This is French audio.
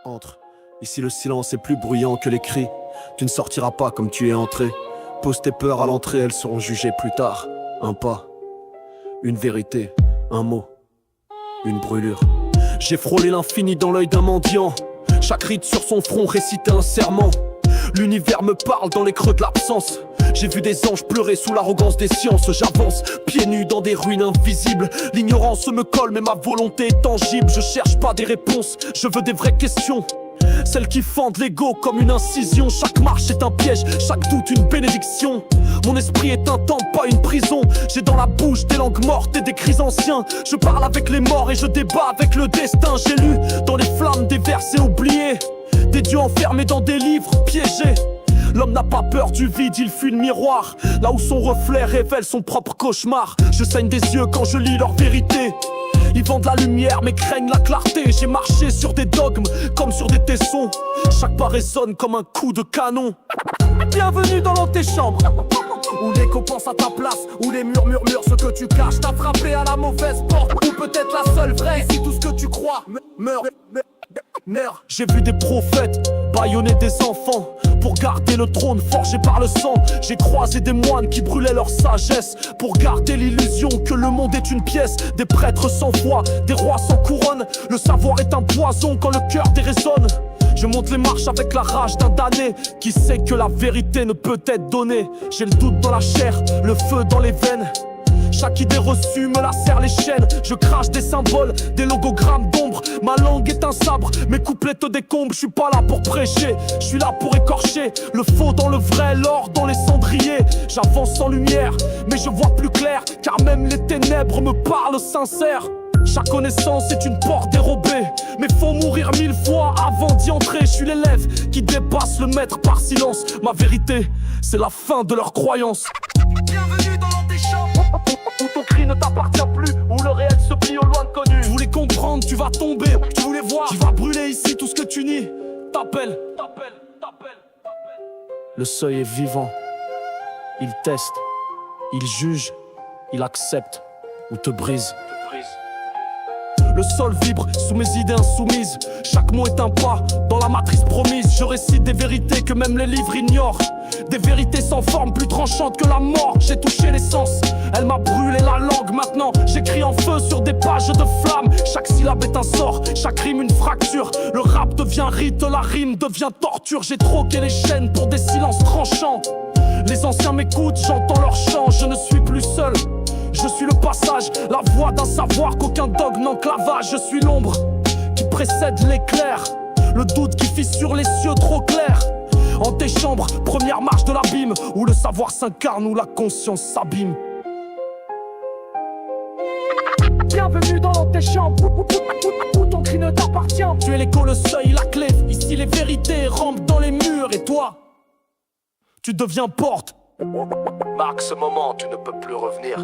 Entre. Ici le silence est plus bruyant que les cris. Tu ne sortiras pas comme tu es entré. Pose tes peurs à l'entrée, elles seront jugées plus tard. Un pas, une vérité, un mot, une brûlure. J'ai frôlé l'infini dans l'œil d'un mendiant. Chaque ride sur son front récitait un serment. L'univers me parle dans les creux de l'absence. J'ai vu des anges pleurer sous l'arrogance des sciences. J'avance, pieds nus dans des ruines invisibles. L'ignorance me colle mais ma volonté est tangible. Je cherche pas des réponses, je veux des vraies questions. Celles qui fendent l'ego comme une incision. Chaque marche est un piège, chaque doute une bénédiction. Mon esprit est un temple, pas une prison. J'ai dans la bouche des langues mortes et des cris anciens. Je parle avec les morts et je débat avec le destin. J'ai lu dans les flammes des versets oubliés, des dieux enfermés dans des livres piégés. L'homme n'a pas peur du vide, il fuit le miroir. Là où son reflet révèle son propre cauchemar. Je saigne des yeux quand je lis leur vérité. Ils vendent la lumière mais craignent la clarté. J'ai marché sur des dogmes comme sur des tessons. Chaque pas résonne comme un coup de canon. Bienvenue dans l'antéchambre, où l'écho pense à ta place, où les murs murmurent ce que tu caches. T'as frappé à la mauvaise porte, ou peut-être la seule vraie. Si tout ce que tu crois meurt. J'ai vu des prophètes bâillonner des enfants pour garder le trône forgé par le sang. J'ai croisé des moines qui brûlaient leur sagesse pour garder l'illusion que le monde est une pièce. Des prêtres sans foi, des rois sans couronne. Le savoir est un poison quand le cœur dérésonne. Je monte les marches avec la rage d'un damné qui sait que la vérité ne peut être donnée. J'ai le doute dans la chair, le feu dans les veines. Chaque idée reçue me lacère les chaînes. Je crache des symboles, des logogrammes d'ombre. Ma langue est un sabre, mes couplets te décombres. Je suis pas là pour prêcher, je suis là pour écorcher le faux dans le vrai, l'or dans les cendriers. J'avance sans lumière, mais je vois plus clair, car même les ténèbres me parlent sincère. Chaque connaissance est une porte dérobée, mais faut mourir 1000 fois avant d'y entrer. Je suis l'élève qui dépasse le maître par silence. Ma vérité, c'est la fin de leur croyance. Bienvenue dans l'antéchambre, où ton cri ne t'appartient plus, où le réel se plie au loin de connu. Tu voulais comprendre, tu vas tomber, tu voulais voir, tu vas brûler ici tout ce que tu nies. T'appelles. Le seuil est vivant, il teste, il juge, il accepte ou te brise. Le sol vibre sous mes idées insoumises. Chaque mot est un pas dans la matrice promise. Je récite des vérités que même les livres ignorent. Des vérités sans forme, plus tranchantes que la mort. J'ai touché l'essence, elle m'a brûlé la langue. Maintenant j'écris en feu sur des pages de flammes. Chaque syllabe est un sort, chaque rime une fracture. Le rap devient rite, la rime devient torture. J'ai troqué les chaînes pour des silences tranchants. Les anciens m'écoutent, j'entends leur chant. Je ne suis plus seul, je suis le passage, la voix d'un savoir qu'aucun dogme n'enclavage. Je suis l'ombre qui précède l'éclair, le doute qui fissure les cieux trop clairs. Antéchambre, première marche de l'abîme, où le savoir s'incarne, où la conscience s'abîme. Bienvenue dans l'antéchambre, où ton cri ne t'appartient. Tu es l'écho, le seuil, la clé. Ici les vérités rampent dans les murs. Et toi, tu deviens porte. Marque ce moment, tu ne peux plus revenir.